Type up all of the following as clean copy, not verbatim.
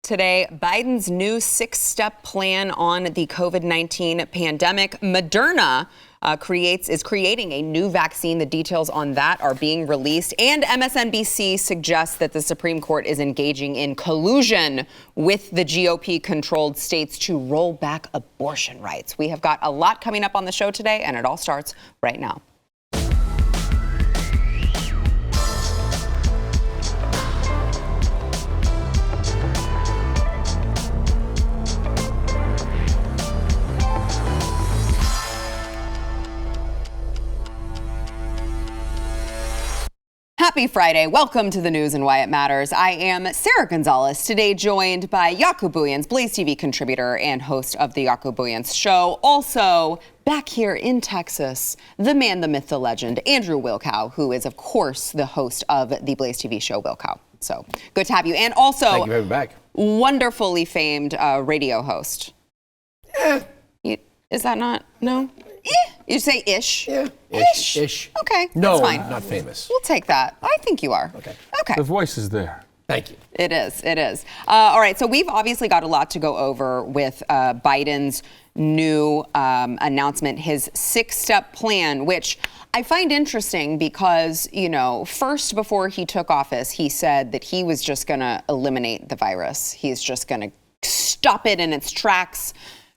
Today, Biden's new 6-step plan on the COVID-19 pandemic. Moderna is creating a new vaccine. The details on that are being released. And MSNBC suggests that the Supreme Court is engaging in collusion with the GOP-controlled states to roll back abortion rights. We have got a lot coming up on the show today, and it all starts right now. Happy Friday. Welcome to the news and why it matters. I am Sarah Gonzalez, today joined by Jaco Booyens, BlazeTV contributor and host of the Jaco Booyens Show. Also, back here in Texas, the man, the myth, the legend, Andrew Wilkow, who is, of course, the host of the BlazeTV show, Wilkow. So good to have you. And also, thank you for having me back. Wonderfully famed radio host. Is that not? No? You say ish? Yeah. Ish. Okay, no, that's fine. Not famous. We'll take that. I think you are. Okay. The voice is there. Thank you. It is. All right, so we've obviously got a lot to go over with Biden's new announcement, his 6-step plan, which I find interesting because, first before he took office, he said that he was just going to eliminate the virus. He's just going to stop it in its tracks.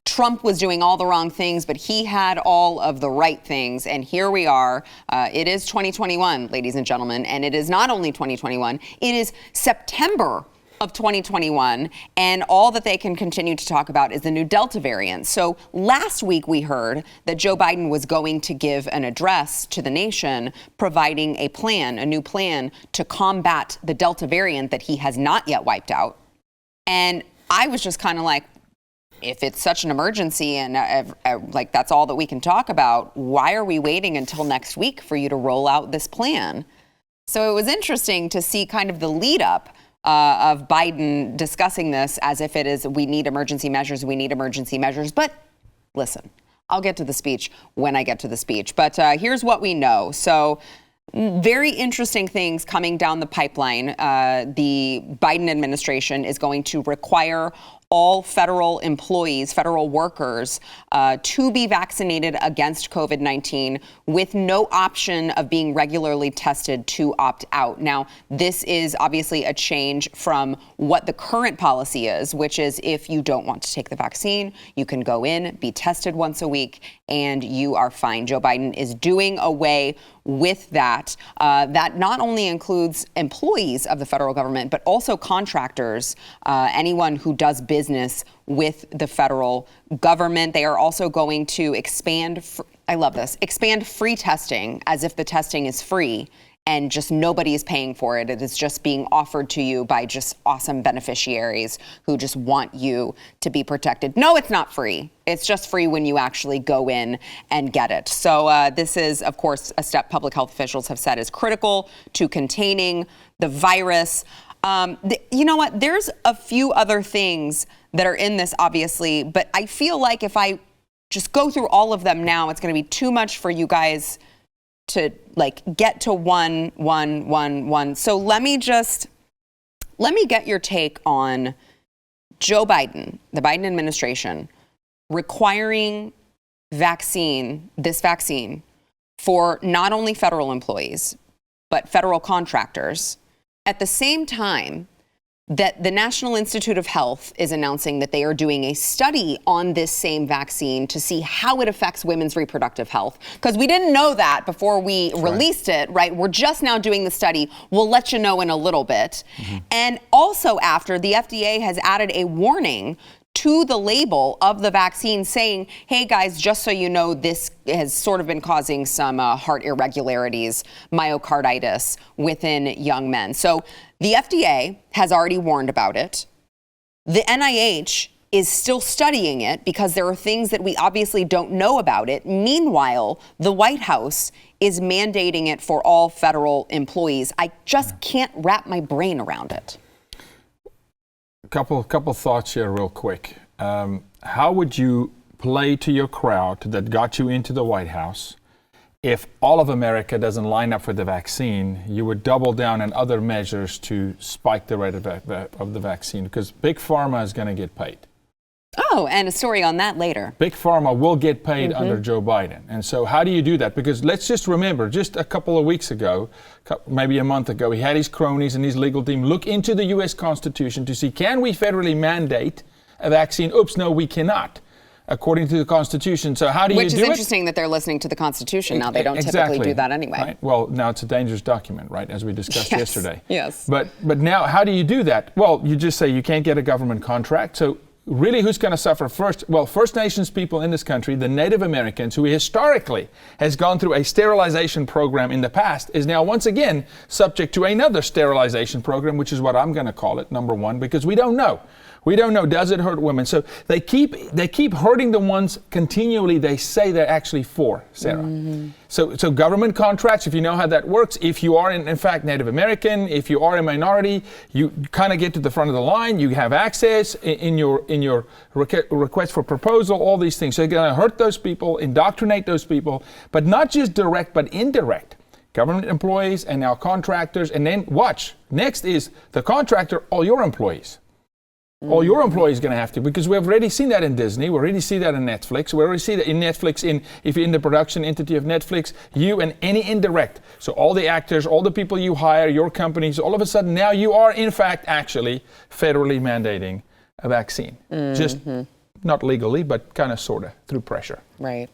Trump was doing all the wrong things, but he had all of the right things. And here we are. It is 2021, ladies and gentlemen. And it is not only 2021, it is September of 2021. And all that they can continue to talk about is the new Delta variant. So last week we heard that Joe Biden was going to give an address to the nation, providing a new plan to combat the Delta variant that he has not yet wiped out. And I was just kind of like, if it's such an emergency and like that's all that we can talk about, why are we waiting until next week for you to roll out this plan? So it was interesting to see kind of the lead up of Biden discussing this as if it is, we need emergency measures. But listen, I'll get to the speech when I get to the speech. But here's what we know. So very interesting things coming down the pipeline. The Biden administration is going to require all federal employees, federal workers, to be vaccinated against COVID-19 with no option of being regularly tested to opt out. Now, this is obviously a change from what the current policy is, which is if you don't want to take the vaccine, you can go in, be tested once a week, and you are fine. Joe Biden is doing away with that. That not only includes employees of the federal government, but also contractors, anyone who does business with the federal government. They are also going to expand free testing as if the testing is free and just nobody is paying for it. It is just being offered to you by just awesome beneficiaries who just want you to be protected. No, it's not free. It's just free when you actually go in and get it. So this is, of course, a step public health officials have said is critical to containing the virus. You know what? There's a few other things that are in this, obviously, but I feel like if I just go through all of them now, it's going to be too much for you guys to get to one. So let me get your take on Joe Biden, the Biden administration, requiring this vaccine for not only federal employees, but federal contractors at the same time that the National Institute of Health is announcing that they are doing a study on this same vaccine to see how it affects women's reproductive health. Because we didn't know that before we released it, right? We're just now doing the study. We'll let you know in a little bit. Mm-hmm. And also after, the FDA has added a warning to the label of the vaccine saying, hey guys, just so you know, this has sort of been causing some heart irregularities, myocarditis within young men. So the FDA has already warned about it. The NIH is still studying it because there are things that we obviously don't know about it. Meanwhile, the White House is mandating it for all federal employees. I just can't wrap my brain around it. Couple thoughts here real quick. How would you play to your crowd that got you into the White House if all of America doesn't line up for the vaccine, you would double down on other measures to spike the rate of the vaccine, because Big Pharma is going to get paid. Oh, and a story on that later. Big Pharma will get paid under Joe Biden. And so how do you do that? Because let's just remember, just a couple of weeks ago, maybe a month ago, he had his cronies and his legal team look into the U.S. Constitution to see, can we federally mandate a vaccine? Oops, no, we cannot, according to the Constitution. So how do you do it? Which is interesting that they're listening to the Constitution now. They don't typically do that anyway. Right. Well, now it's a dangerous document, right, as we discussed yesterday. Yes. But now, how do you do that? Well, you just say you can't get a government contract. So really, who's going to suffer first? Well, First Nations people in this country, the Native Americans, who historically has gone through a sterilization program in the past, is now once again subject to another sterilization program, which is what I'm going to call it, number one, because we don't know. We don't know, does it hurt women? So they keep hurting the ones continually they say they're actually for, Sarah. So government contracts, if you know how that works, if you are in fact Native American, if you are a minority, you kind of get to the front of the line, you have access in your request for proposal, all these things. So you're going to hurt those people, indoctrinate those people, but not just direct, but indirect. Government employees and now contractors, and then watch. Next is the contractor, all your employees. All your employees going to have to, because we've already seen that in Disney. We already see that in Netflix. We already see that in Netflix. If you're in the production entity of Netflix, you and any indirect. So all the actors, all the people you hire, your companies, all of a sudden now you are in fact actually federally mandating a vaccine. Just not legally, but kind of sort of through pressure. Right.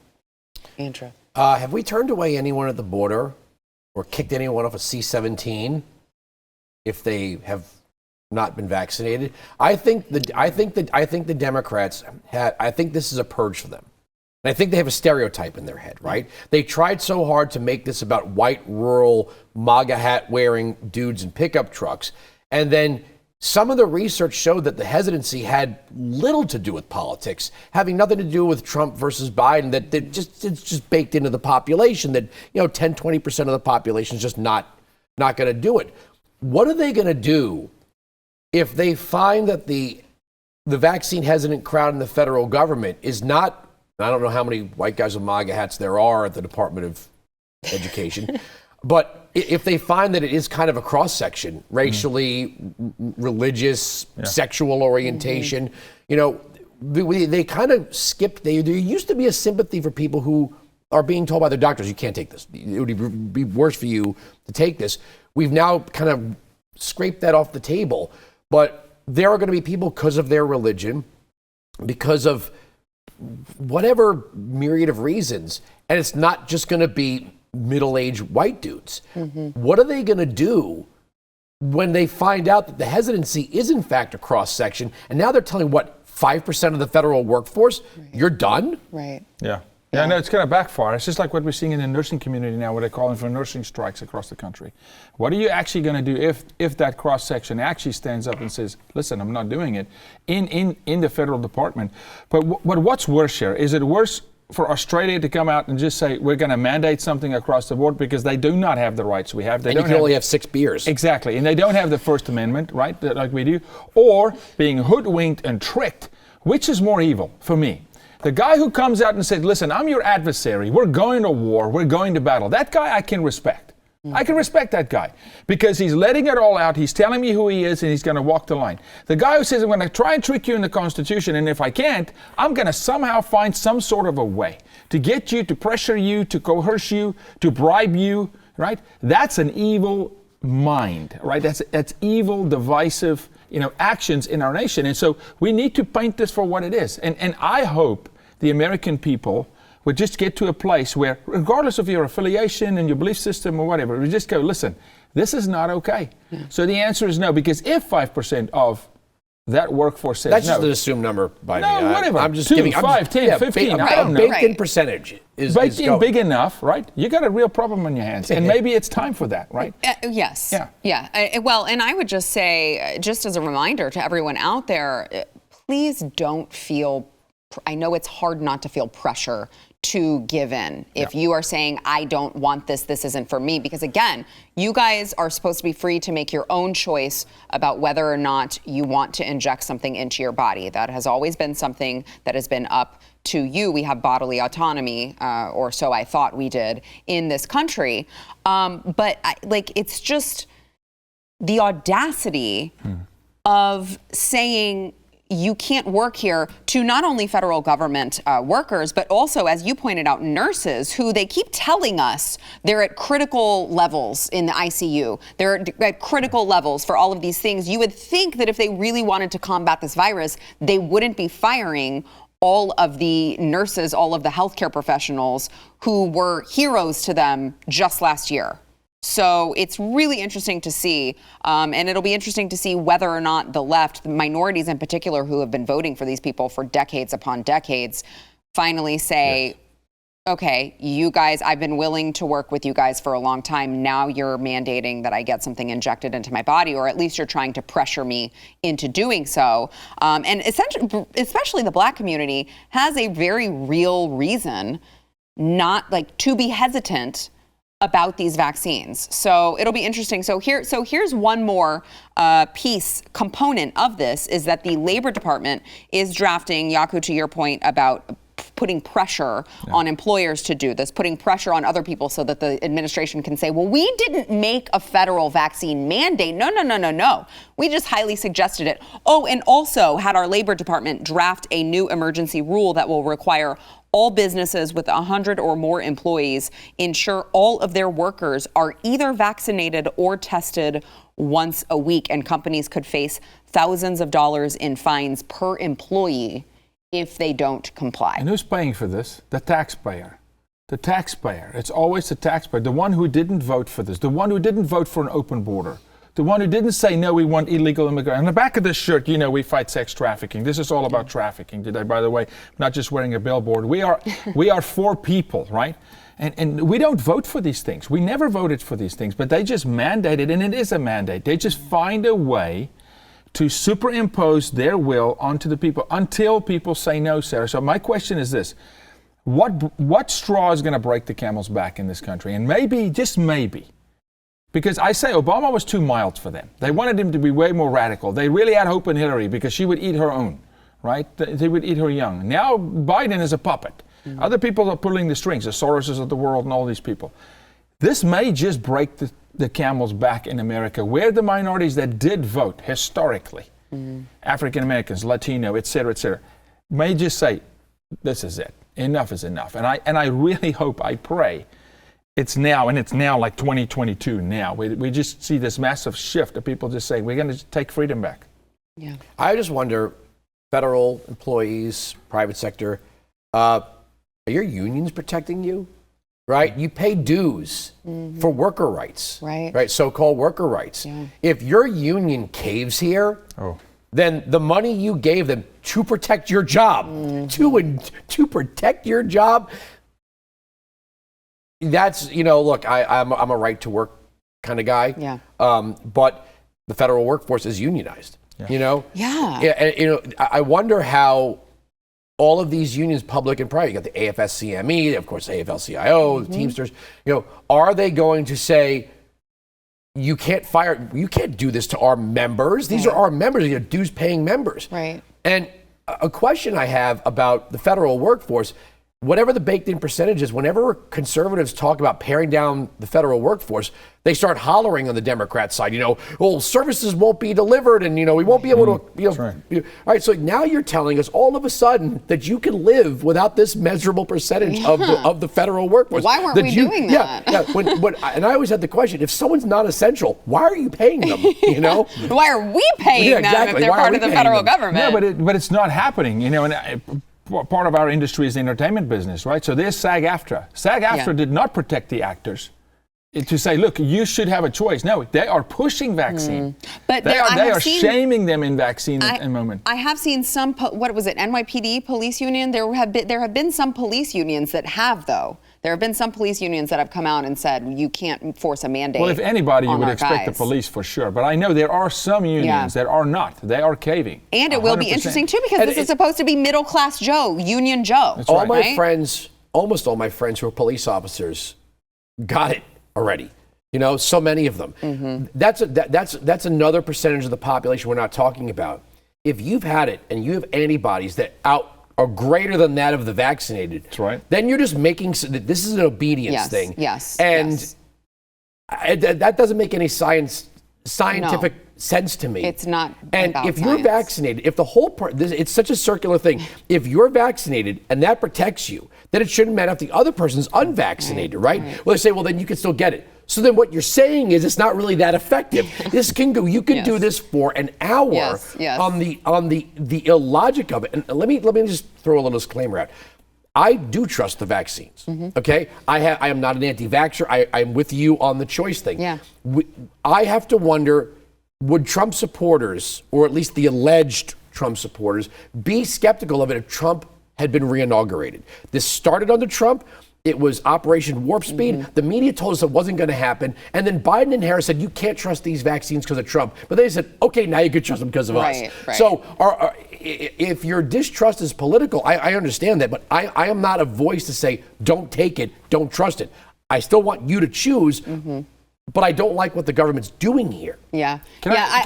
Andrew. Have we turned away anyone at the border or kicked anyone off a C-17 if they have not been vaccinated? I think the Democrats I think this is a purge for them. And I think they have a stereotype in their head, right? They tried so hard to make this about white, rural, MAGA hat wearing dudes in pickup trucks. And then some of the research showed that the hesitancy had little to do with politics, having nothing to do with Trump versus Biden, that it's just baked into the population, that 10, 20% of the population is just not going to do it. What are they going to do if they find that the vaccine hesitant crowd in the federal government is not, I don't know how many white guys with MAGA hats there are at the Department of Education, but if they find that it is kind of a cross-section, racially, religious, sexual orientation, they kind of skipped, there used to be a sympathy for people who are being told by their doctors, you can't take this. It would be worse for you to take this. We've now kind of scraped that off the table. But there are going to be people, because of their religion, because of whatever myriad of reasons, and it's not just going to be middle-aged white dudes. What are they going to do when they find out that the hesitancy is in fact a cross-section, and now they're telling, 5% of the federal workforce, you're done? Right. Yeah. Yeah, no, it's going to backfire. It's just like what we're seeing in the nursing community now, where they're calling for nursing strikes across the country. What are you actually going to do if that cross-section actually stands up and says, listen, I'm not doing it, in the federal department? But what's worse here? Is it worse for Australia to come out and just say, we're going to mandate something across the board, because they do not have the rights we have? You can only have 6 beers. Exactly. And they don't have the First Amendment, right, like we do. Or being hoodwinked and tricked. Which is more evil for me? The guy who comes out and says, listen, I'm your adversary. We're going to war. We're going to battle. That guy I can respect. I can respect that guy because he's letting it all out. He's telling me who he is, and he's going to walk the line. The guy who says, I'm going to try and trick you in the Constitution, and if I can't, I'm going to somehow find some sort of a way to get you, to pressure you, to coerce you, to bribe you, right? That's an evil mind, right? That's evil, divisive, actions in our nation. And so we need to paint this for what it is. And I hope the American people would just get to a place where, regardless of your affiliation and your belief system or whatever, we just go, listen, this is not okay. So the answer is no, because if 5% of that workforce says that's no. just an assumed number by me. No, whatever. I'm just 2, giving 5, 10, 15. I don't know. Baked in percentage is baked in going. big enough, right? You got a real problem on your hands, and maybe it's time for that, right? Yes. Yeah. Well, and I would just say, just as a reminder to everyone out there, please don't feel I know it's hard not to feel pressure to give in. If you are saying, I don't want this, this isn't for me, because again, you guys are supposed to be free to make your own choice about whether or not you want to inject something into your body. That has always been something that has been up to you. We have bodily autonomy, or so I thought we did in this country. But it's just the audacity of saying, you can't work here, to not only federal government workers, but also, as you pointed out, nurses who they keep telling us they're at critical levels in the ICU. They're at critical levels for all of these things. You would think that if they really wanted to combat this virus, they wouldn't be firing all of the nurses, all of the healthcare professionals who were heroes to them just last year. So it's really interesting to see, and it'll be interesting to see whether or not the left, the minorities in particular who have been voting for these people for decades upon decades, finally say, okay, you guys, I've been willing to work with you guys for a long time. Now you're mandating that I get something injected into my body, or at least you're trying to pressure me into doing so. And essentially, especially the Black community has a very real reason not to be hesitant about these vaccines. So it'll be interesting. So here's one more component of this, is that the Labor Department is drafting, Yaku, to your point about putting pressure on employers to do this, putting pressure on other people so that the administration can say, well, we didn't make a federal vaccine mandate. No. We just highly suggested it. Oh, and also had our Labor Department draft a new emergency rule that will require all businesses with 100 or more employees ensure all of their workers are either vaccinated or tested once a week, and companies could face thousands of dollars in fines per employee if they don't comply. And who's paying for this? The taxpayer. The taxpayer. It's always the taxpayer. The one who didn't vote for this. The one who didn't vote for an open border. The one who didn't say, no, we want illegal immigrants. On the back of this shirt, we fight sex trafficking. This is all about trafficking today, by the way, not just wearing a billboard. We are for people, right? And we don't vote for these things. We never voted for these things, but they just mandate it, and it is a mandate. They just find a way to superimpose their will onto the people until people say no, Sarah. So my question is this. What straw is going to break the camel's back in this country? And maybe, just maybe, because I say Obama was too mild for them. They wanted him to be way more radical. They really had hope in Hillary because she would eat her own, right? They would eat her young. Now Biden is a puppet. Mm-hmm. Other people are pulling the strings, the Soroses of the world and all these people. This may just break the camel's back in America, where the minorities that did vote historically, African Americans, Latino, et cetera, may just say, this is it. Enough is enough. And I really hope, I pray, it's now, and it's now like 2022 now. We just see this massive shift of people just saying, we're going to take freedom back. Yeah. I just wonder, federal employees, private sector, are your unions protecting you? Right? You pay dues for worker rights. Right? So-called worker rights. Yeah. If your union caves here, then the money you gave them to protect your job, to protect your job, that's, look, I'm a right to work kind of guy. Yeah. But the federal workforce is unionized. Yeah. Yeah. I wonder how all of these unions, public and private, you got the AFSCME, of course, AFL-CIO, the Teamsters, are they going to say, you can't do this to our members. These are our members, dues paying members. Right. And a question I have about the federal workforce, whatever the baked in percentage is, whenever conservatives talk about paring down the federal workforce, they start hollering on the Democrat side, services won't be delivered and, we won't be able to, all right, so now you're telling us all of a sudden that you can live without this measurable percentage of the federal workforce. Why weren't we doing that? And I always had the question, if someone's not essential, why are you paying them, Why are we paying them if they're part of the federal government? No, but it's not happening, and part of our industry is the entertainment business, right? So there's SAG-AFTRA. SAG-AFTRA did not protect the actors to say, look, you should have a choice. No, they are pushing vaccine. But they are shaming them in vaccine at the moment. I have seen some, what was it, NYPD police union? There have been some police unions that have There have been some police unions that have come out and said you can't force a mandate. Well, if anybody, you on would our expect guys. the police for sure. But I know there are some unions that are not. They are caving. And it will be 100%. interesting too, because this is supposed to be middle class Joe, Union Joe. That's All right. my Right? friends, almost all my friends who are police officers, got it already. You know, so many of them. That's another percentage of the population we're not talking about. If you've had it and you have antibodies that are greater than that of the vaccinated, That's right. then you're just making, this is an obedience thing. Yes. And yes. that doesn't make any scientific sense to me. It's not And about if you're science. vaccinated, if the whole it's such a circular thing. If you're vaccinated and that protects you, then it shouldn't matter if the other person's unvaccinated, right? Well, they say, well, then you can still get it. So then what you're saying is it's not really that effective. This can go. You can do this for an hour Yes. on the illogic of it. And let me just throw a little disclaimer out. I do trust the vaccines. Okay, I am not an anti-vaxxer. I'm with you on the choice thing. Yeah. I have to wonder, would Trump supporters, or at least the alleged Trump supporters, be skeptical of it if Trump had been reinaugurated? This started under Trump. It was Operation Warp Speed. The media told us it wasn't going to happen. And then Biden and Harris said, you can't trust these vaccines because of Trump. But they said, okay, now you can trust them because of us. Right. So if your distrust is political, I understand that. But I am not a voice to say, don't take it, don't trust it. I still want you to choose. But I don't like what the government's doing here. Yeah. Yeah.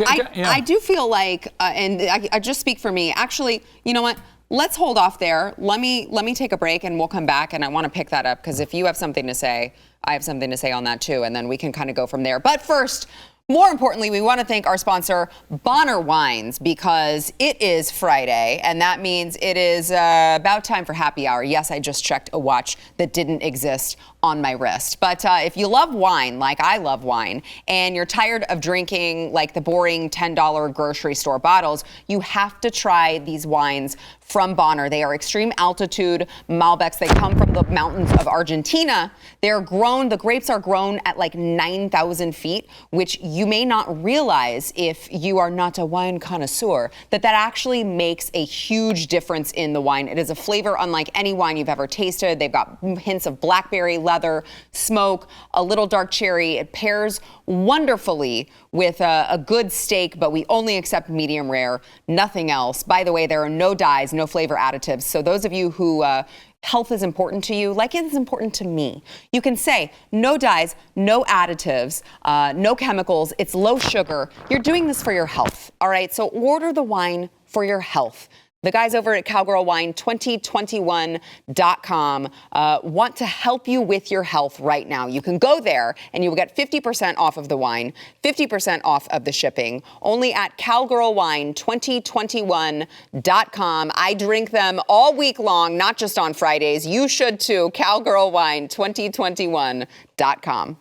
I do feel like, and I just speak for me. Actually, you know what? Let's hold off there. Let me take a break and we'll come back, and I want to pick that up because if you have something to say, I have something to say on that too, and then we can kind of go from there. But first, more importantly, we want to thank our sponsor, Bonner Wines, because it is Friday, and that means it is about time for happy hour. Yes, I just checked a watch that didn't exist on my wrist. But if you love wine, like I love wine, and you're tired of drinking like the boring $10 grocery store bottles, you have to try these wines from Bonner. They are extreme altitude Malbecs. They come from the mountains of Argentina. The grapes are grown at like 9,000 feet, which you may not realize if you are not a wine connoisseur, that actually makes a huge difference in the wine. It is a flavor unlike any wine you've ever tasted. They've got hints of blackberry, leather, smoke, a little dark cherry. It pairs wonderfully with a good steak, but we only accept medium rare, nothing else. By the way, there are no dyes, no flavor additives. So those of you who health is important to you, like it is important to me, you can say no dyes, no additives, no chemicals. It's low sugar. You're doing this for your health. All right. So order the wine for your health. The guys over at cowgirlwine2021.com want to help you with your health right now. You can go there and you will get 50% off of the wine, 50% off of the shipping, only at cowgirlwine2021.com. I drink them all week long, not just on Fridays. You should too. cowgirlwine2021.com.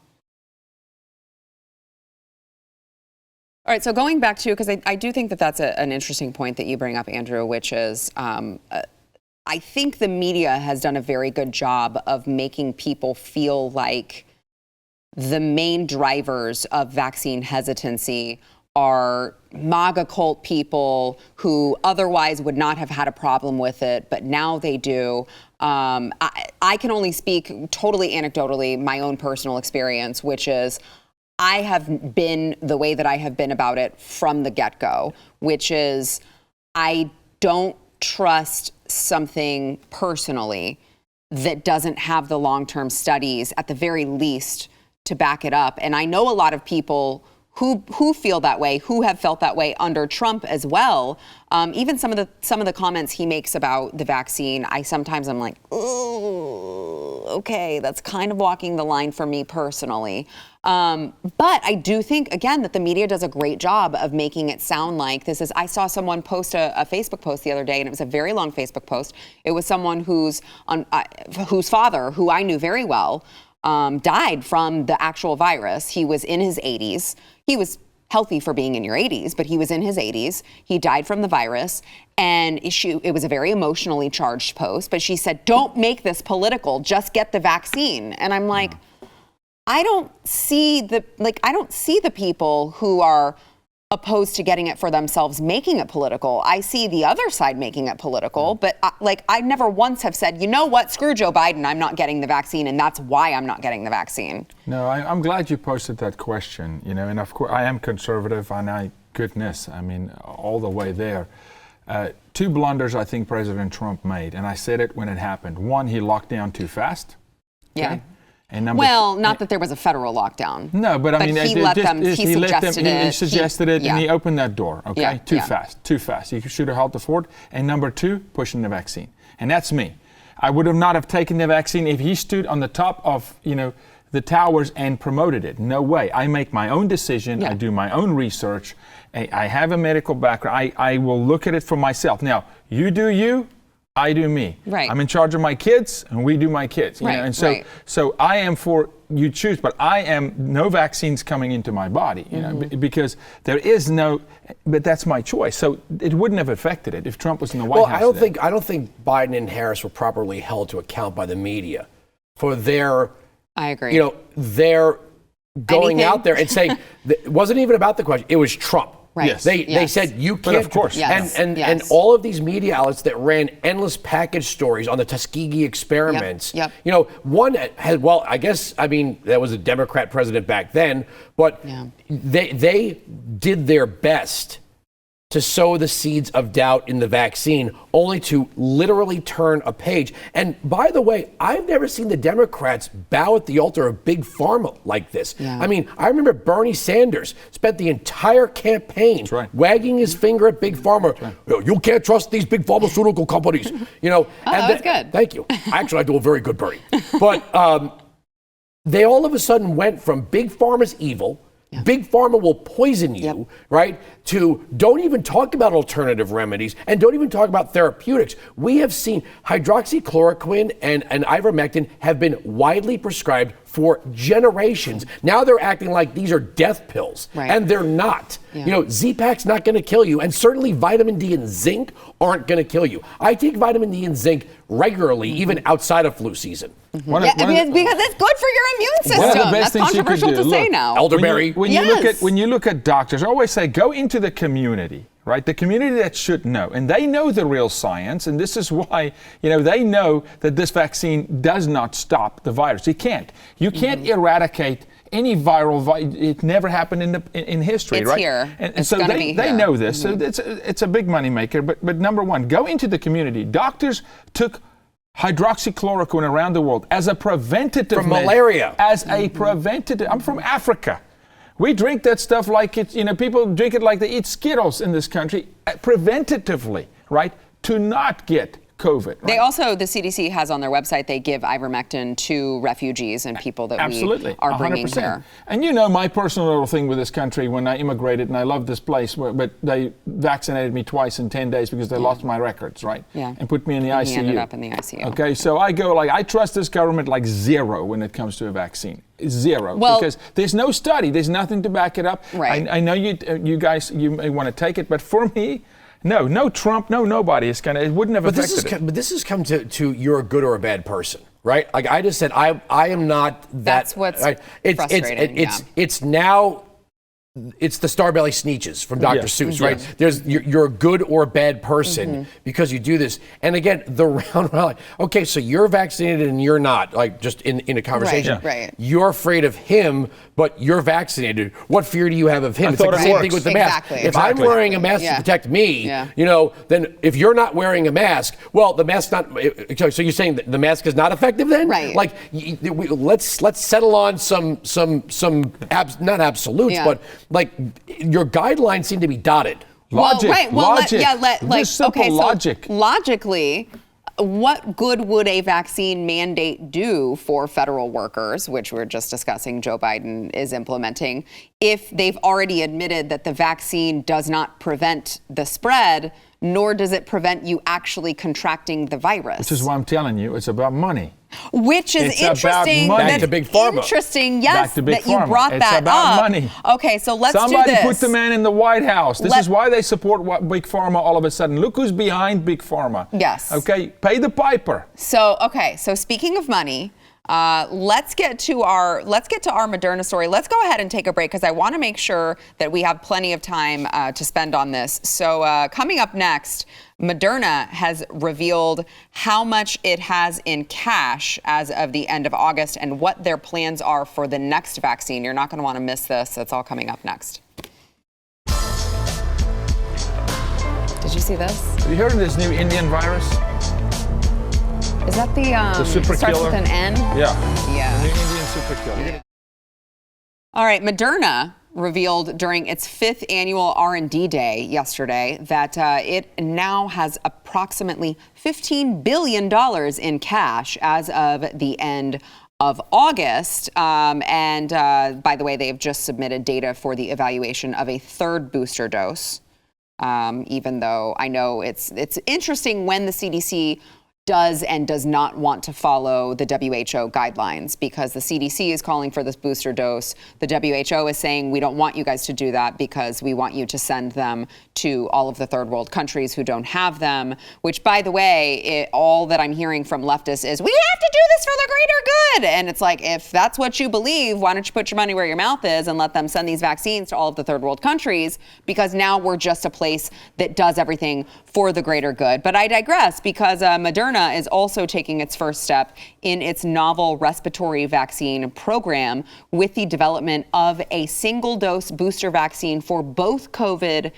All right, so going back to, because I do think that that's an interesting point that you bring up, Andrew, which is I think the media has done a very good job of making people feel like the main drivers of vaccine hesitancy are MAGA cult people who otherwise would not have had a problem with it, but now they do. I can only speak totally anecdotally, my own personal experience, which is I have been the way that I have been about it from the get-go, which is I don't trust something personally that doesn't have the long-term studies, at the very least, to back it up. And I know a lot of people who feel that way, who have felt that way under Trump as well. Even some of the comments he makes about the vaccine, I'm like, ooh, okay, that's kind of walking the line for me personally. But I do think, again, that the media does a great job of making it sound like this is. I saw someone post a Facebook post the other day, and it was a very long Facebook post. It was someone whose father, who I knew very well, died from the actual virus. He was in his 80s. He was healthy for being in your 80s, but he was in his 80s. He died from the virus. And it was a very emotionally charged post, but she said, don't make this political, just get the vaccine. And I'm like, I don't see the people who are opposed to getting it for themselves, making it political. I see the other side making it political, but I never once have said, you know what, screw Joe Biden, I'm not getting the vaccine, and that's why I'm not getting the vaccine. No, I'm glad you posted that question, and of course I am conservative, and goodness, all the way there. Two blunders I think President Trump made, and I said it when it happened. One, he locked down too fast. Okay? Yeah. And not that there was a federal lockdown. No, but he suggested it, and he opened that door. Okay, yeah, too fast. You should have held the fort. And number two, pushing the vaccine, and that's me. I would not have taken the vaccine if he stood on the top of the towers and promoted it. No way. I make my own decision. I do my own research. I have a medical background. I will look at it for myself. Now, you do you. I do me. Right. I'm in charge of my kids, and we do my kids. And so I am for you choose, but I am no vaccines coming into my body. Because there is no. But that's my choice. So it wouldn't have affected it if Trump was in the White House. I don't think Biden and Harris were properly held to account by the media for their. I agree. They're going out there and saying it wasn't even about the question. It was Trump. Right. Yes. They said you can't. But of course. And all of these media outlets that ran endless package stories on the Tuskegee experiments. Yep. One had, I guess, that was a Democrat president back then, but they did their best to sow the seeds of doubt in the vaccine, only to literally turn a page. And by the way, I've never seen the Democrats bow at the altar of big pharma like this. Yeah. I remember Bernie Sanders spent the entire campaign wagging his finger at big pharma. You can't trust these big pharmaceutical companies. That was good. Thank you. Actually, I do a very good Bernie. But they all of a sudden went from big pharma's evil. Yeah. Big Pharma will poison you, right? To don't even talk about alternative remedies and don't even talk about therapeutics. We have seen hydroxychloroquine and ivermectin have been widely prescribed for generations. Now they're acting like these are death pills, and they're not. Z-Pak's not going to kill you, and certainly vitamin D and zinc aren't going to kill you. I take vitamin D and zinc regularly, even outside of flu season. Because it's good for your immune system. That's controversial to say now. Elderberry. When you look at doctors, I always say go into the community, right? The community that should know, and they know the real science, and this is why they know that this vaccine does not stop the virus. You can't eradicate any viral. It never happened in history, it's right? Here. And so they know this. So it's a big moneymaker. But number one, go into the community. Doctors took hydroxychloroquine around the world as a preventative from malaria. As a preventative. I'm from Africa. We drink that stuff like it's, people drink it like they eat Skittles in this country, preventatively, right? To not get COVID. Right? They also, the CDC has on their website, they give ivermectin to refugees and people that we are bringing 100%. here. And my personal little thing with this country when I immigrated, and I love this place, but they vaccinated me twice in 10 days because they lost my records, right? Yeah. And put me in the ICU. He ended up in the ICU. Okay, so I go I trust this government like zero when it comes to a vaccine. Zero. Well, because there's no study, there's nothing to back it up. Right. I know you guys, you may want to take it, but for me, no Trump, nobody is it wouldn't have affected it. But this has come to you're a good or a bad person, right? Like I just said, I am not that. That's what's frustrating. It's now. It's the Starbelly Sneetches from Dr. Seuss, right? You're a good or a bad person because you do this. And again, the round robin. Okay, so you're vaccinated and you're not, like just in a conversation. Right. You're afraid of him, but you're vaccinated. What fear do you have of him? It's like the same thing with the mask. If I'm wearing a mask to protect me, then if you're not wearing a mask, well, the mask's not. So you're saying that the mask is not effective then? Right. Like let's settle on some not absolutes, but like your guidelines seem to be dotted. Logic. Logic. Logically, what good would a vaccine mandate do for federal workers, which we're just discussing Joe Biden is implementing, if they've already admitted that the vaccine does not prevent the spread, nor does it prevent you actually contracting the virus? Which is why I'm telling you, it's about money. Which is it's interesting. About money. Back to Big Pharma. Interesting, yes, Back to Big that you Pharma. brought it's that about up. Money. Okay, so let's Somebody do this. put the man in the White House. This is why they support Big Pharma all of a sudden. Look who's behind Big Pharma. Yes. Okay, pay the piper. So speaking of money, Let's get to our Moderna story. Let's go ahead and take a break because I want to make sure that we have plenty of time to spend on this. So coming up next, Moderna has revealed how much it has in cash as of the end of August and what their plans are for the next vaccine. You're not going to want to miss this. It's all coming up next. Did you see this? Have you heard of this new Indian virus? Is that the super starts killer? with an N? Yeah. Yeah. The new Indian super killer. All right, Moderna revealed during its 5th annual R&D day yesterday that it now has approximately $15 billion in cash as of the end of August. And by the way, they have just submitted data for the evaluation of a 3rd booster dose, even though I know it's interesting when the CDC does and does not want to follow the WHO guidelines, because the CDC is calling for this booster dose. The WHO is saying we don't want you guys to do that because we want you to send them to all of the third world countries who don't have them, which, by the way, all that I'm hearing from leftists is we have to do this for the greater good. And it's like, if that's what you believe, why don't you put your money where your mouth is and let them send these vaccines to all of the third world countries, because now we're just a place that does everything for the greater good. But I digress, because Moderna is also taking its first step in its novel respiratory vaccine program with the development of a single-dose booster vaccine for both COVID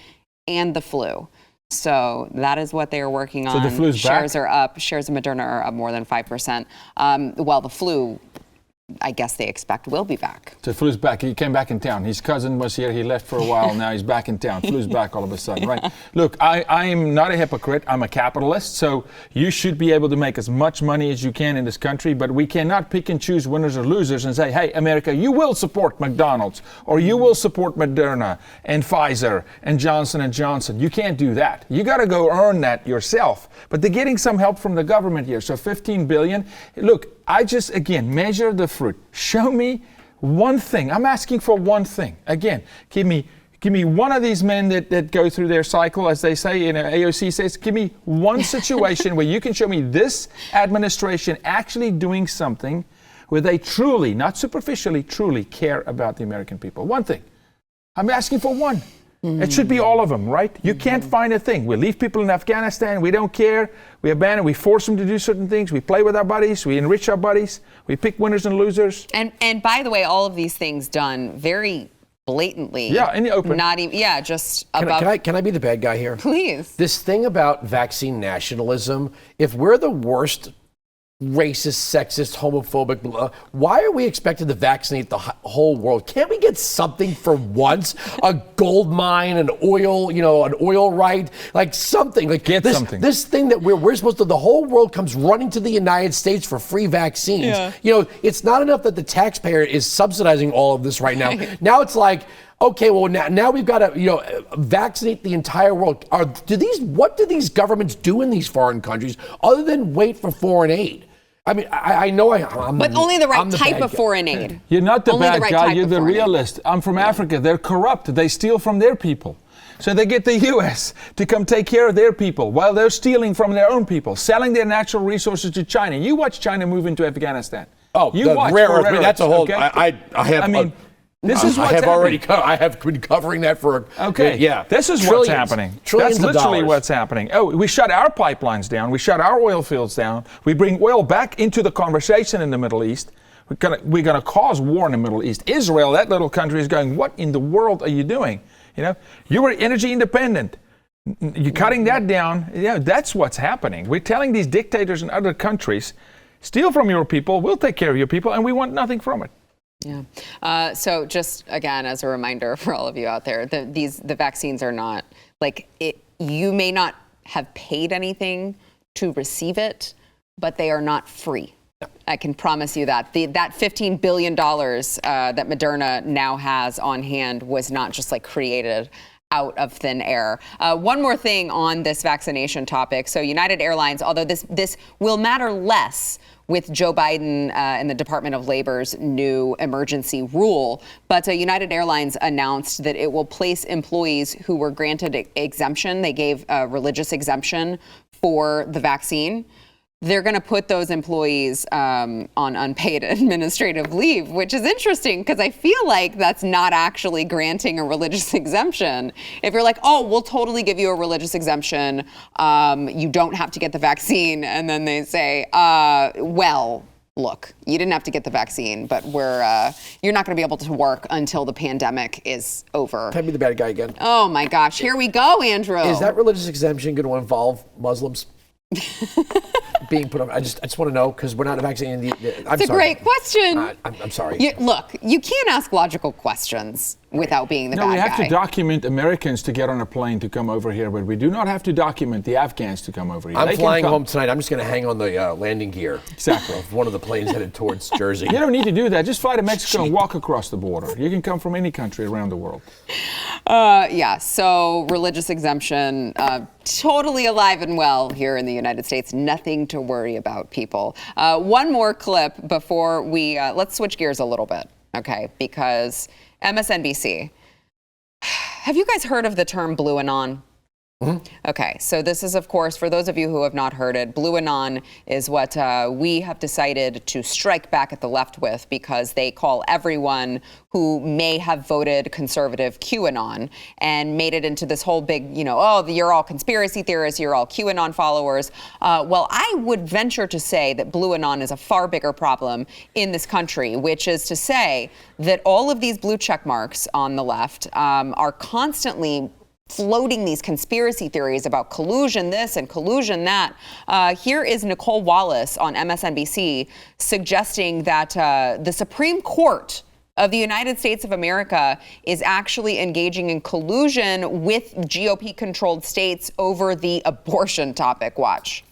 and the flu. So that is what they are working on. So the flu's Shares back? are up. Shares of Moderna are up more than 5%. Well, the flu, I guess they expect will be back. So Flu's back. He came back in town. His cousin was here. He left for a while. Now he's back in town. Flu's back all of a sudden, right? Look, I'm not a hypocrite. I'm a capitalist. So you should be able to make as much money as you can in this country. But we cannot pick and choose winners or losers and say, hey, America, you will support McDonald's or you will support Moderna and Pfizer and Johnson & Johnson. You can't do that. You got to go earn that yourself. But they're getting some help from the government here. So $15 billion. Look, I just, again, measure the fruit. Show me one thing. I'm asking for one thing. Again, give me one of these men that go through their cycle, as they say in AOC says, give me one situation where you can show me this administration actually doing something where they truly, not superficially, truly care about the American people. One thing. I'm asking for one. It should be all of them, right? You can't find a thing. We leave people in Afghanistan. We don't care. We abandon. We force them to do certain things. We play with our buddies. We enrich our buddies. We pick winners and losers. And by the way, all of these things done very blatantly. Yeah, in the open. Not even, just above. Can I be the bad guy here? Please. This thing about vaccine nationalism, if we're the worst racist, sexist, homophobic, why are we expected to vaccinate the whole world? Can't we get something for once? A gold mine, an oil, an oil right, like something. Like get something. This thing that we're supposed to, the whole world comes running to the United States for free vaccines. Yeah. It's not enough that the taxpayer is subsidizing all of this right now. Now it's like, okay, well now we've got to vaccinate the entire world. What do these governments do in these foreign countries other than wait for foreign aid? I mean, I know I'm But only the right I'm type of foreign aid. You're not the Only bad the right guy, type you're of the foreign aid. realist. I'm from Africa. They're corrupt. They steal from their people. So they get the U.S. to come take care of their people while they're stealing from their own people, selling their natural resources to China. You watch China move into Afghanistan. Oh, you the watch rare for earth. rare That's a earths, whole. okay? I have. I mean, this is what's I have already. happening. I have been covering that for. Okay. Yeah. This is Trillions, what's happening. Trillions That's literally of dollars. what's happening. Oh, we shut our pipelines down. We shut our oil fields down. We bring oil back into the conversation in the Middle East. We're gonna cause war in the Middle East. Israel, that little country, is going, what in the world are you doing? You were energy independent. You're cutting that down. That's what's happening. We're telling these dictators in other countries, steal from your people, we'll take care of your people, and we want nothing from it. Yeah. So just again, as a reminder for all of you out there, the vaccines are not like it. You may not have paid anything to receive it, but they are not free. I can promise you that. That $15 billion that Moderna now has on hand was not just like created out of thin air. One more thing on this vaccination topic. So United Airlines, although this will matter less with Joe Biden and the Department of Labor's new emergency rule, but United Airlines announced that it will place employees who were granted exemption. They gave a religious exemption for the vaccine. they're going to put those employees on unpaid administrative leave, which is interesting because I feel like that's not actually granting a religious exemption. If you're like, oh, we'll totally give you a religious exemption, you don't have to get the vaccine, and then they say, well, look, you didn't have to get the vaccine, but you're not going to be able to work until the pandemic is over. Can I be the bad guy again? Oh my gosh, here we go, Andrew. Is that religious exemption going to involve Muslims being put on? I just want to know, because we're not vaccinating. It's a great question. I'm sorry. Look, you can't ask logical questions without being the bad guy. No, we have to document Americans to get on a plane to come over here, but we do not have to document the Afghans to come over here. I'm flying home tonight. I'm just going to hang on the landing gear. Exactly. Of one of the planes headed towards Jersey. You don't need to do that. Just fly to Mexico and walk across the border. You can come from any country around the world. Yeah, so religious exemption, totally alive and well here in the United States. Nothing to worry about, people. One more clip before we, let's switch gears a little bit, okay? Because MSNBC, have you guys heard of the term Blue Anon? Mm-hmm. Okay, so this is, of course, for those of you who have not heard it, Blue Anon is what we have decided to strike back at the left with, because they call everyone who may have voted conservative QAnon and made it into this whole big, oh, you're all conspiracy theorists, you're all QAnon followers. Well, I would venture to say that Blue Anon is a far bigger problem in this country, which is to say that all of these blue check marks on the left are constantly floating these conspiracy theories about collusion this and collusion that. Here is Nicole Wallace on MSNBC suggesting that the Supreme Court of the United States of America is actually engaging in collusion with GOP-controlled states over the abortion topic. Watch.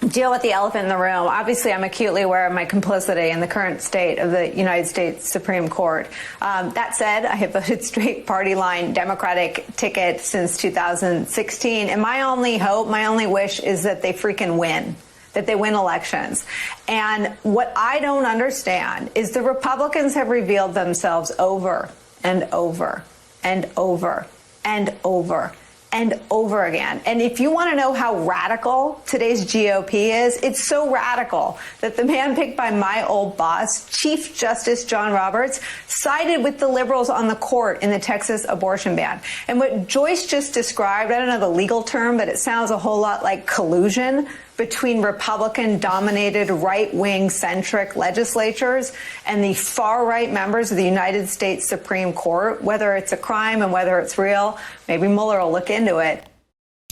Deal with the elephant in the room. Obviously, I'm acutely aware of my complicity in the current state of the United States Supreme Court. That said, I have voted straight party line Democratic ticket since 2016. And my only hope, my only wish is that they freaking win, that they win elections. And what I don't understand is the Republicans have revealed themselves over and over and over and over and over again. And if you want to know how radical today's GOP is, it's so radical that the man picked by my old boss, Chief Justice John Roberts, sided with the liberals on the court in the Texas abortion ban. And what Joyce just described, I don't know the legal term, but it sounds a whole lot like collusion between Republican-dominated right-wing centric legislatures and the far-right members of the United States Supreme Court, whether it's a crime and whether it's real. Maybe Mueller will look into it.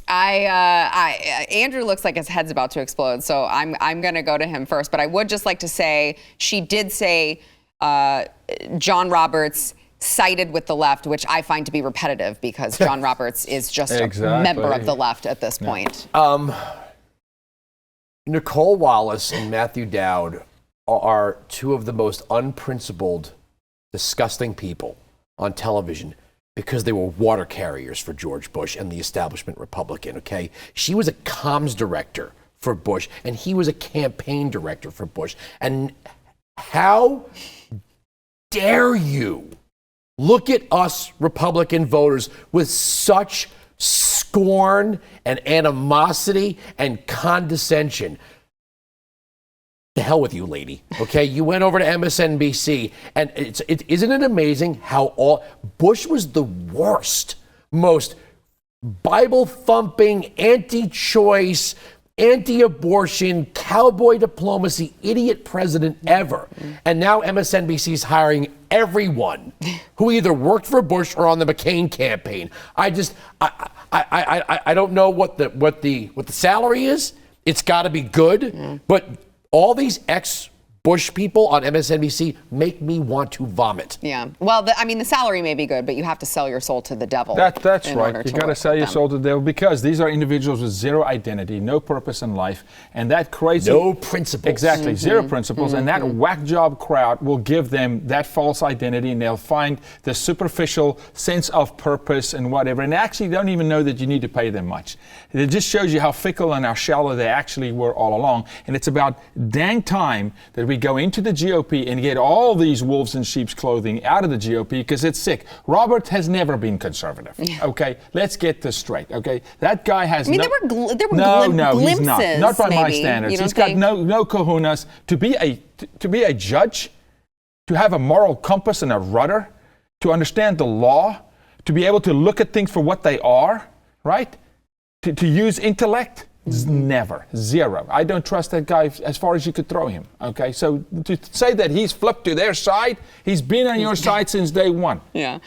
Andrew looks like his head's about to explode, so I'm going to go to him first. But I would just like to say, she did say John Roberts sided with the left, which I find to be repetitive because John Roberts is just a member of the left at this point. Nicole Wallace and Matthew Dowd are two of the most unprincipled, disgusting people on television because they were water carriers for George Bush and the establishment Republican, okay? She was a comms director for Bush, and he was a campaign director for Bush. And how dare you look at us Republican voters with such scorn and animosity and condescension. The hell with you, lady. Okay, you went over to MSNBC, and isn't it amazing how Bush was the worst, most Bible-thumping, anti-choice, anti-abortion, cowboy diplomacy, idiot president ever. And now MSNBC is hiring everyone who either worked for Bush or on the McCain campaign. I don't know what the salary is. It's got to be good, but all these ex-Bush people on MSNBC make me want to vomit. Yeah. Well, the salary may be good, but you have to sell your soul to the devil. That's right. You got to sell your soul to the devil because these are individuals with zero identity, no purpose in life, and that crazy... No principles. Exactly, zero principles, and that whack job crowd will give them that false identity, and they'll find the superficial sense of purpose and whatever, and they actually don't even know that you need to pay them much. It just shows you how fickle and how shallow they actually were all along, and it's about dang time that we we go into the GOP and get all these wolves in sheep's clothing out of the GOP because it's sick. Robert has never been conservative. Okay, let's get this straight. Okay, that guy has. I mean, no, there were no, glimpses. he's not by my maybe. standards. He's got no kahunas to be a judge, to have a moral compass and a rudder, to understand the law, to be able to look at things for what they are, right? To use intellect. Never. Zero. I don't trust that guy as far as you could throw him. Okay, so to say that he's flipped to their side, he's been on your side since day one. Yeah.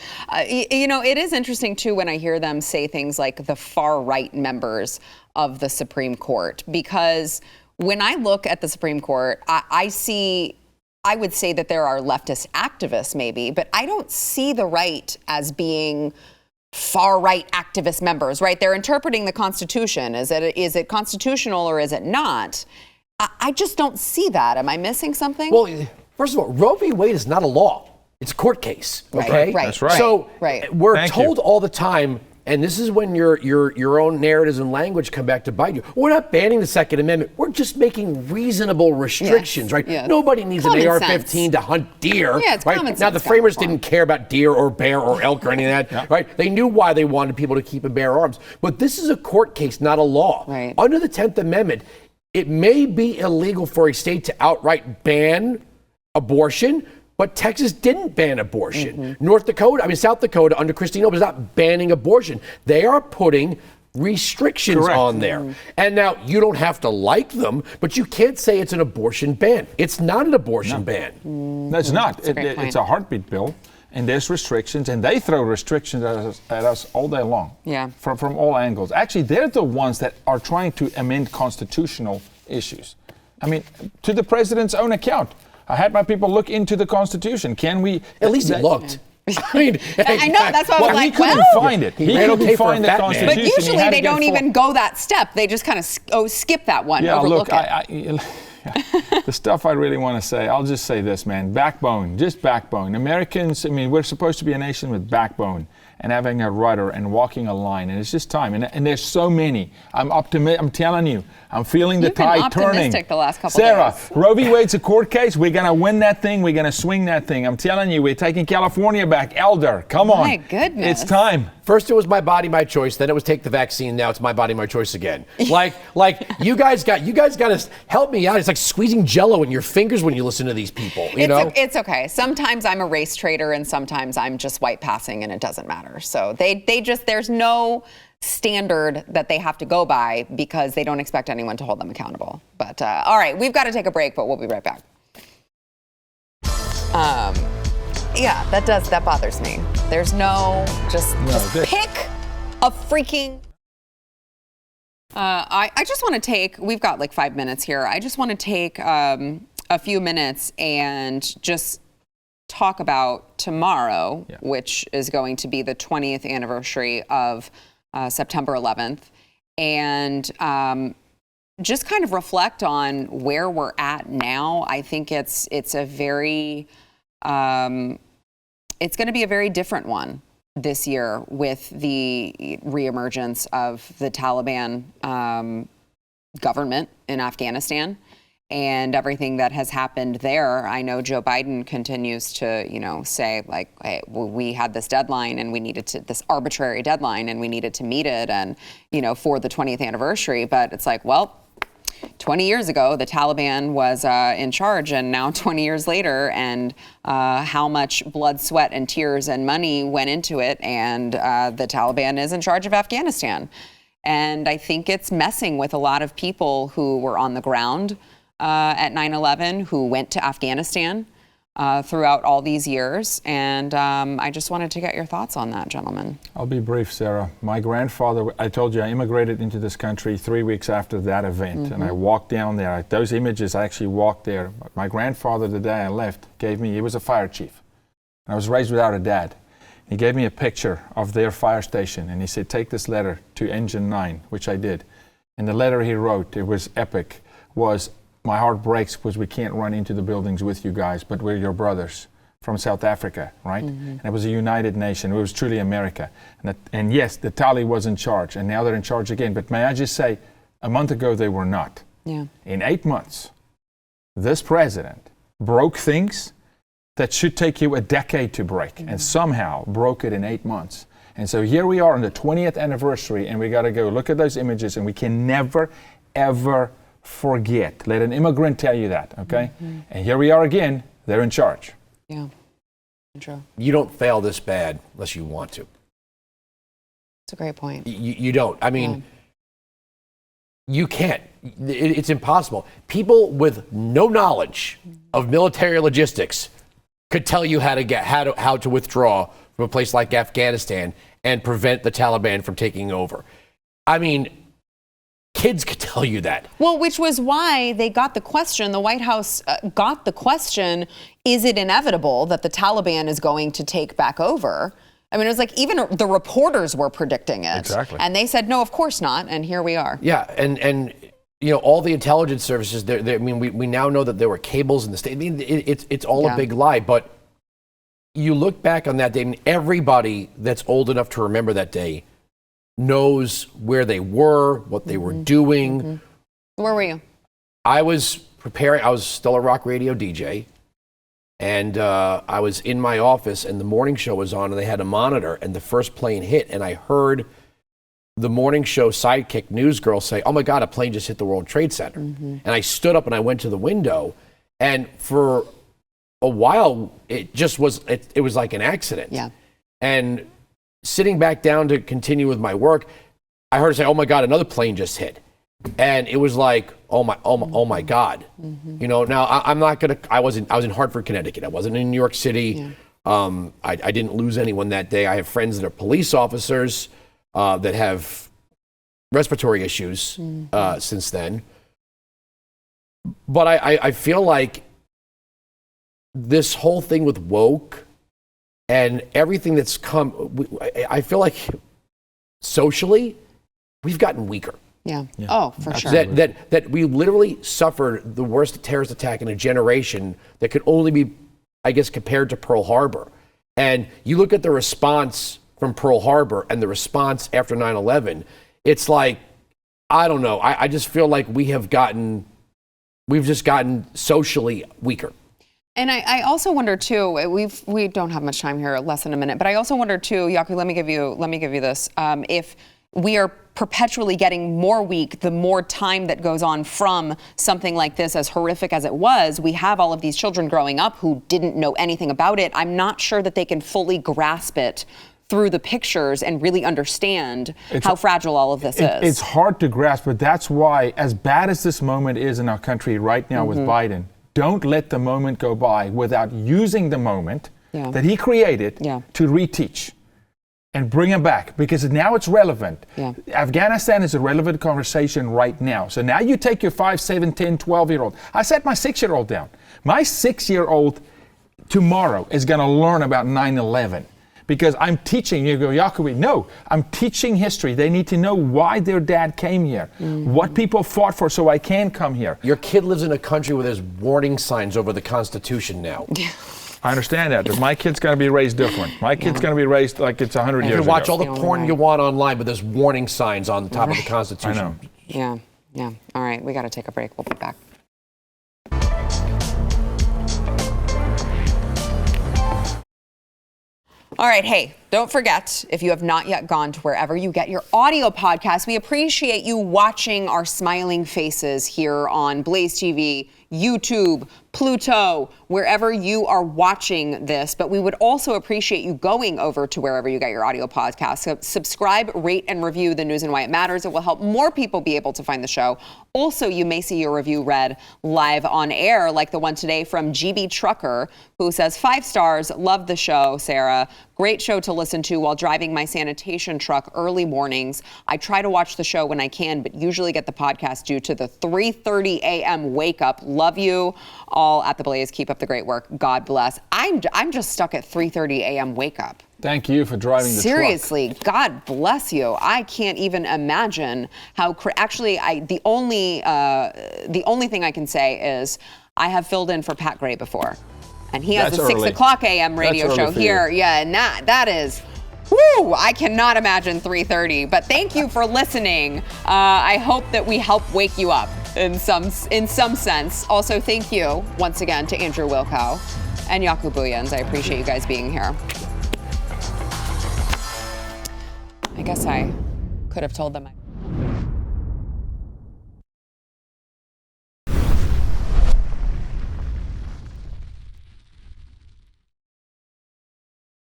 You know, it is interesting, too, when I hear them say things like the far-right members of the Supreme Court, because when I look at the Supreme Court, I would say that there are leftist activists, maybe, but I don't see the right as being far-right activist members, right? They're interpreting the Constitution. Is it constitutional or is it not? I just don't see that. Am I missing something? Well, first of all, Roe v. Wade is not a law. It's a court case, okay? Right. That's right. So we're Thank told you. all the time, and this is when your own narratives and language come back to bite you. We're not banning the Second Amendment. We're just making reasonable restrictions, right? Yes. Nobody needs Common an sense. AR-15 to hunt deer, Yeah, it's right? common Now, sense the framers kind of didn't care about deer or bear or elk or any of that, right? They knew why they wanted people to keep and bear arms. But this is a court case, not a law. Right. Under the 10th Amendment, it may be illegal for a state to outright ban abortion, but Texas didn't ban abortion. South Dakota, under Christine Noble, is not banning abortion. They are putting restrictions Correct. on there. And now you don't have to like them, but you can't say it's an abortion ban. It's not an abortion ban. No, it's not. a great point. It's a heartbeat bill, and there's restrictions, and they throw restrictions at us all day long. Yeah. From all angles. Actually, they're the ones that are trying to amend constitutional issues. I mean, to the president's own account. I had my people look into the Constitution. Can we? At least he looked. I know, that's why I was like, he couldn't well. find it. He ran couldn't okay for a find the fat man. Constitution. But He usually had to they get don't even go that step. They just kind of skip that one, overlook it. The stuff I really want to say, I'll just say this, man. Backbone, just backbone. Americans, I mean, we're supposed to be a nation with backbone and having a rudder and walking a line, and it's just time. And there's so many. I'm telling you, I'm feeling the You've been tide turning. optimistic the last couple Sarah, days. Roe v. Wade's a court case. We're going to win that thing. We're going to swing that thing. I'm telling you, we're taking California back. Elder, come on. My goodness. It's time. First it was my body, my choice. Then it was take the vaccine. Now it's my body, my choice again. Like you guys got to help me out. It's like squeezing Jello in your fingers when you listen to these people. You know, It's okay. Sometimes I'm a race traitor, and sometimes I'm just white passing, and it doesn't matter. So there's no standard that they have to go by because they don't expect anyone to hold them accountable. But all right, we've got to take a break, but we'll be right back. Yeah, that bothers me. There's just pick a freaking. I just want to take. We've got like 5 minutes here. I just want to take a few minutes and just talk about tomorrow, which is going to be the 20th anniversary of September 11th, and just kind of reflect on where we're at now. I think it's a very it's going to be a very different one this year with the reemergence of the Taliban government in Afghanistan and everything that has happened there. I know Joe Biden continues to, say like, hey, we had this deadline and we needed to, this arbitrary deadline, and we needed to meet it and, for the 20th anniversary. But it's like, well, 20 years ago, the Taliban was in charge, and now 20 years later, and how much blood, sweat, and tears and money went into it, and the Taliban is in charge of Afghanistan. And I think it's messing with a lot of people who were on the ground at 9/11, who went to Afghanistan throughout all these years. And I just wanted to get your thoughts on that, gentlemen. I'll be brief, Sarah. My grandfather, I told you, I immigrated into this country 3 weeks after that event, and I walked down there. Those images, I actually walked there. My grandfather, the day I left, he was a fire chief. I was raised without a dad. He gave me a picture of their fire station, and he said, take this letter to Engine 9, which I did. And the letter he wrote, it was epic, was, my heart breaks because we can't run into the buildings with you guys, but we're your brothers from South Africa, right? And it was a united nation. It was truly America. And yes, the Tali was in charge, and now they're in charge again. But may I just say, a month ago they were not. Yeah. In 8 months, this president broke things that should take you a decade to break, and somehow broke it in 8 months. And so here we are on the 20th anniversary, and we got to go look at those images, and we can never, ever forget. Let an immigrant tell you that, okay? And here we are again. They're in charge. Yeah, true. You don't fail this bad unless you want to. That's a great point. You don't. I mean, you can't. It's impossible. People with no knowledge of military logistics could tell you how to withdraw from a place like Afghanistan and prevent the Taliban from taking over. I mean, kids could tell you that. Well, which was why they got the question, the White House got the question, is it inevitable that the Taliban is going to take back over? I mean, it was like even the reporters were predicting it. Exactly. And they said, no, of course not. And here we are. Yeah, and you know, all the intelligence services, I mean, we now know that there were cables in the state. I mean, it's all a big lie, but you look back on that day, and everybody that's old enough to remember that day knows where they were, what they were doing. Where were you? I was preparing. I was still a rock radio DJ, and I was in my office, and the morning show was on, and they had a monitor, and the first plane hit, and I heard the morning show sidekick news girl say, "Oh my God, a plane just hit the World Trade Center." And I stood up and I went to the window, and for a while, it just was, it was like an accident. Yeah. And sitting back down to continue with my work, I heard her say, "Oh my God, another plane just hit." And it was like, oh my God. You know, now I'm not going to, I was in Hartford, Connecticut. I wasn't in New York City. Yeah. I didn't lose anyone that day. I have friends that are police officers that have respiratory issues since then. But I feel like this whole thing with woke and everything that's come, I feel like socially, we've gotten weaker. Yeah. Oh, for sure. That we literally suffered the worst terrorist attack in a generation that could only be, I guess, compared to Pearl Harbor. And you look at the response from Pearl Harbor and the response after 9/11, it's like, I don't know. I just feel like we've just gotten socially weaker. And I also wonder too. We don't have much time here, less than a minute. But I also wonder too, Yaku. Let me give you this. If we are perpetually getting more weak the more time that goes on from something like this, as horrific as it was, we have all of these children growing up who didn't know anything about it. I'm not sure that they can fully grasp it through the pictures and really understand how fragile all of this is. It's hard to grasp, but that's why, as bad as this moment is in our country right now with Biden, don't let the moment go by without using the moment that he created to reteach and bring him back, because now it's relevant. Afghanistan is a relevant conversation right now. So now you take your 5, 7, 10, 12-year-old. I set my 6-year-old down. My 6-year-old tomorrow is going to learn about 9/11. Because I'm teaching, you go, Yaku, no, I'm teaching history. They need to know why their dad came here, what people fought for so I can come here. Your kid lives in a country where there's warning signs over the Constitution now. I understand that, but my kid's going to be raised different. My kid's going to be raised like it's 100 years ago. You can watch all the porn you want online, but there's warning signs on the top of the Constitution. I know. Yeah. All right, we got to take a break. We'll be back. All right, hey, don't forget, if you have not yet gone to wherever you get your audio podcast, we appreciate you watching our smiling faces here on BlazeTV, YouTube, Pluto, wherever you are watching this. But we would also appreciate you going over to wherever you get your audio podcast. So subscribe, rate, and review The News and Why It Matters. It will help more people be able to find the show. Also, you may see your review read live on air, like the one today from GB Trucker, who says, 5 stars, love the show, Sarah. Great show to listen to while driving my sanitation truck early mornings. I try to watch the show when I can, but usually get the podcast due to the 3:30 a.m. wake up. Love you all at the Blaze. Keep up the great work. God bless. I'm just stuck at 3:30 a.m. wake up. Thank you for driving the Seriously, truck. God bless you. I can't even imagine how. Actually, the only thing I can say is I have filled in for Pat Gray before, and he has a 6 o'clock a.m. radio show here. Yeah, and that is. Woo! I cannot imagine 3:30. But thank you for listening. I hope that we help wake you up. in some sense. Also, thank you once again to Andrew Wilkow and Jaco Booyens. I appreciate you guys being here. I guess I could have told them.